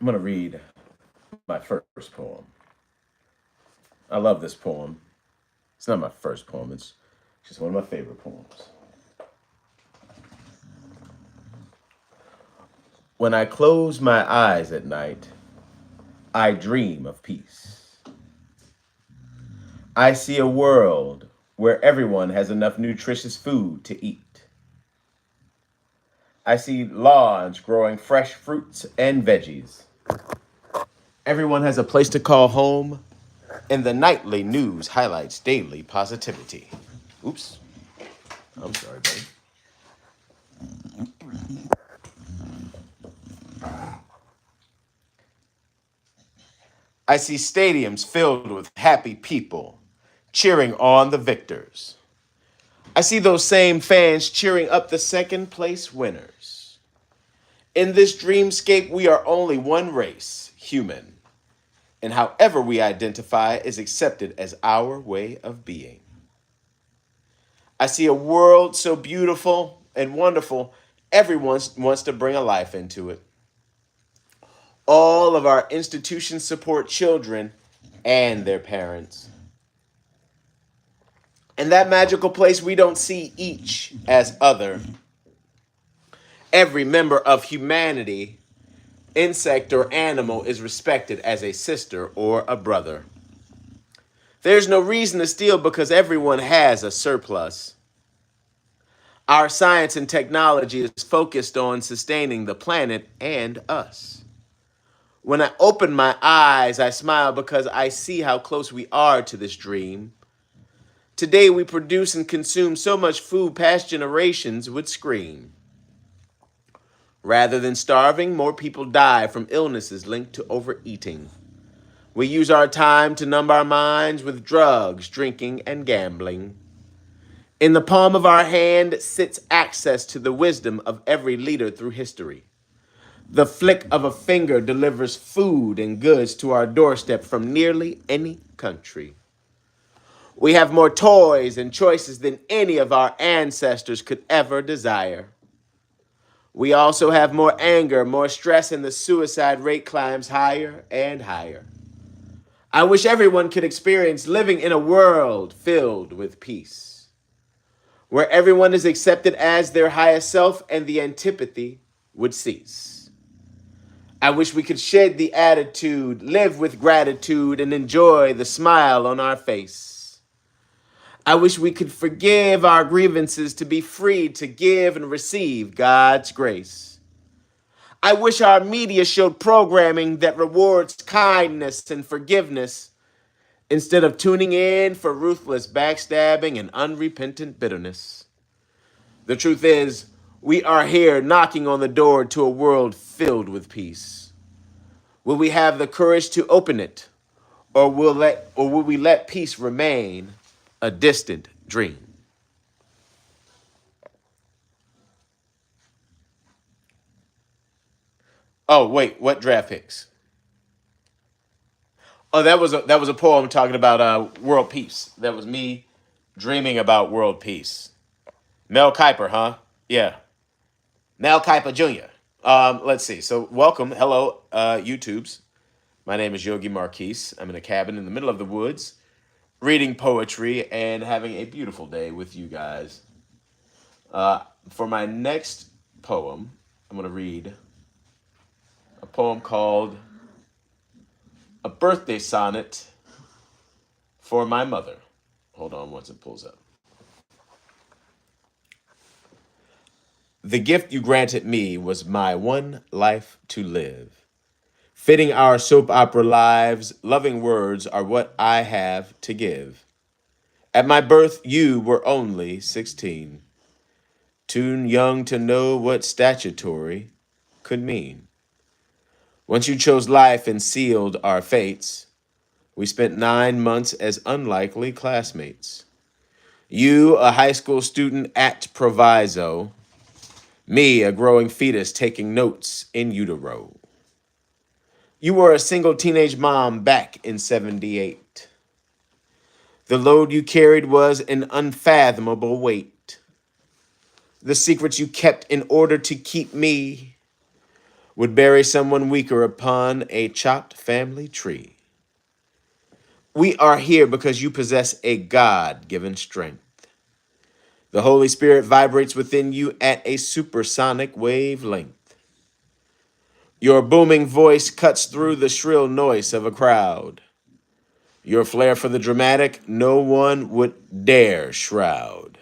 I'm going to read my first poem. I love this poem. It's not my first poem, it's just one of my favorite poems. When I close my eyes at night, I dream of peace. I see a world where everyone has enough nutritious food to eat. I see lawns growing fresh fruits and veggies. Everyone has a place to call home, and the nightly news highlights daily positivity. Oops, I'm sorry, buddy. I see stadiums filled with happy people cheering on the victors. I see those same fans cheering up the second place winners. In this dreamscape, we are only one race, human, and however we identify is accepted as our way of being. I see a world so beautiful and wonderful, everyone wants to bring a life into it. All of our institutions support children and their parents. In that magical place, we don't see each as other. Every member of humanity, insect or animal, is respected as a sister or a brother. There's no reason to steal because everyone has a surplus. Our science and technology is focused on sustaining the planet and us. When I open my eyes, I smile because I see how close we are to this dream. Today, we produce and consume so much food past generations would scream. Rather than starving, more people die from illnesses linked to overeating. We use our time to numb our minds with drugs, drinking, and gambling. In the palm of our hand sits access to the wisdom of every leader through history. The flick of a finger delivers food and goods to our doorstep from nearly any country. We have more toys and choices than any of our ancestors could ever desire. We also have more anger, more stress, and the suicide rate climbs higher and higher. I wish everyone could experience living in a world filled with peace, where everyone is accepted as their highest self and the antipathy would cease. I wish we could shed the attitude, live with gratitude, and enjoy the smile on our face. I wish we could forgive our grievances to be free to give and receive God's grace. I wish our media showed programming that rewards kindness and forgiveness instead of tuning in for ruthless backstabbing and unrepentant bitterness. The truth is, we are here knocking on the door to a world filled with peace. Will we have the courage to open it, or will we let peace remain a distant dream? Oh, wait, what draft picks? Oh, that was a poem talking about world peace. That was me dreaming about world peace. Mel Kiper, huh? Yeah, Mel Kiper Jr. Let's see. So, welcome, hello, YouTubes. My name is Yogi Marquis. I'm in a cabin in the middle of the woods, reading poetry and having a beautiful day with you guys. For my next poem, I'm going to read a poem called A Birthday Sonnet for My Mother. Hold on once it pulls up. The gift you granted me was my one life to live. Fitting our soap opera lives, loving words are what I have to give. At my birth, you were only 16, too young to know what statutory could mean. Once you chose life and sealed our fates, we spent 9 months as unlikely classmates. You, a high school student at Proviso, me, a growing fetus taking notes in utero. You were a single teenage mom back in 78. The load you carried was an unfathomable weight. The secrets you kept in order to keep me would bury someone weaker upon a chopped family tree. We are here because you possess a God-given strength. The Holy Spirit vibrates within you at a supersonic wavelength. Your booming voice cuts through the shrill noise of a crowd. Your flair for the dramatic, no one would dare shroud.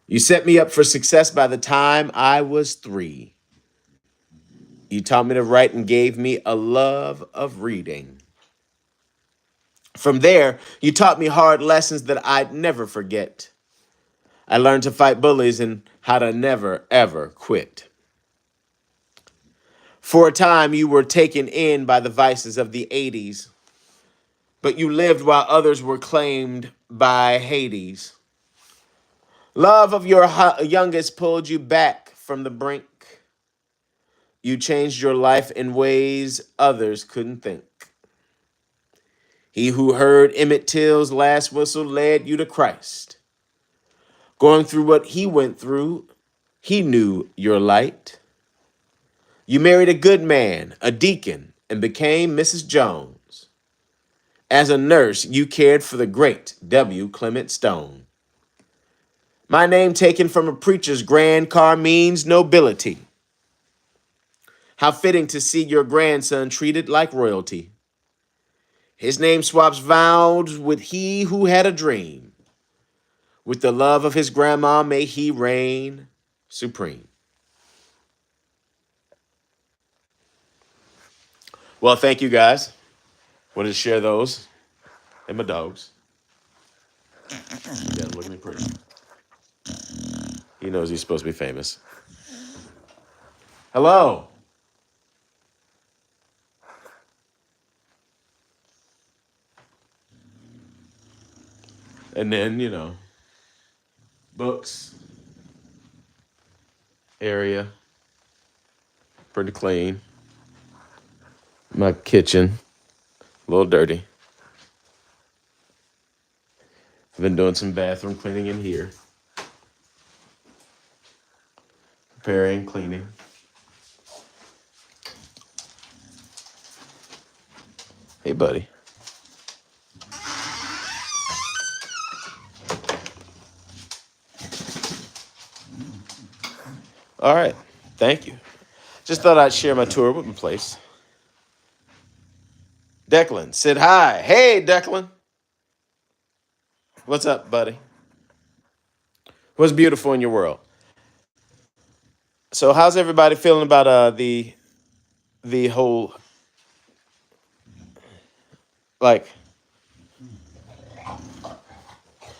You set me up for success by the time I was 3. You taught me to write and gave me a love of reading. From there, you taught me hard lessons that I'd never forget. I learned to fight bullies and how to never, ever quit. For a time, you were taken in by the vices of the 80s, but you lived while others were claimed by Hades. Love of your youngest pulled you back from the brink. You changed your life in ways others couldn't think. He who heard Emmett Till's last whistle led you to Christ. Going through what he went through, he knew your light. You married a good man, a deacon, and became Mrs. Jones. As a nurse, you cared for the great W. Clement Stone. My name taken from a preacher's grand car means nobility. How fitting to see your grandson treated like royalty. His name swaps vows with he who had a dream. With the love of his grandma, may he reign supreme. Well, thank you guys. Wanted to share those and my dogs. Yeah, look at me pretty. He knows he's supposed to be famous. Hello. And then, books, area, pretty clean. My kitchen, a little dirty. I've been doing some bathroom cleaning in here. Preparing, cleaning. Hey, buddy. All right. Thank you. Just thought I'd share my tour with my place. Declan said hi. Hey, Declan. What's up, buddy? What's beautiful in your world? So, how's everybody feeling about the whole, like,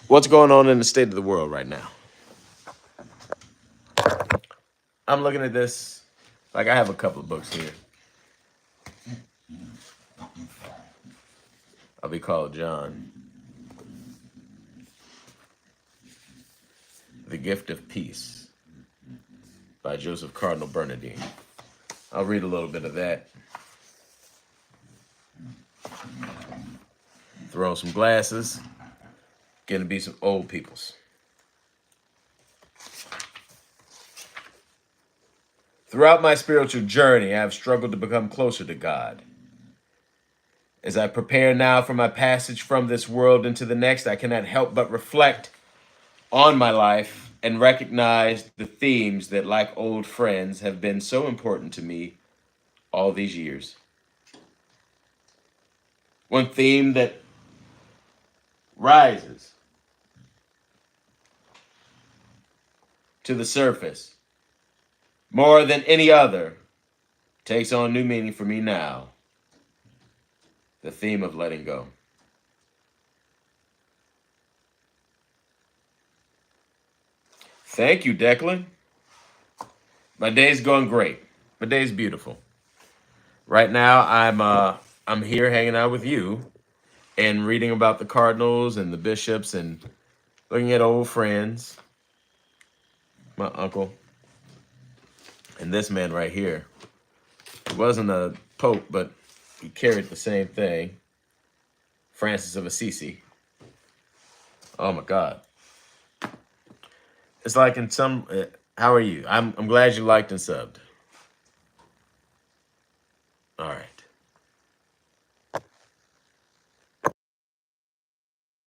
what's going on in the state of the world right now? I'm looking at this. Like, I have a couple of books here. I'll be called John. The Gift of Peace by Joseph Cardinal Bernardine. I'll read a little bit of that. Throw on some glasses. Gonna be some old peoples. Throughout my spiritual journey, I have struggled to become closer to God. As I prepare now for my passage from this world into the next, I cannot help but reflect on my life and recognize the themes that, like old friends, have been so important to me all these years. One theme that rises to the surface more than any other takes on new meaning for me now. The theme of letting go. Thank you, Declan. My day's going great. My day's beautiful. Right now, I'm here hanging out with you and reading about the Cardinals and the bishops and looking at old friends. My uncle and this man right here. He wasn't a pope, but he carried the same thing. Francis of Assisi. Oh my God. It's like in some. How are you? I'm glad you liked and subbed. All right.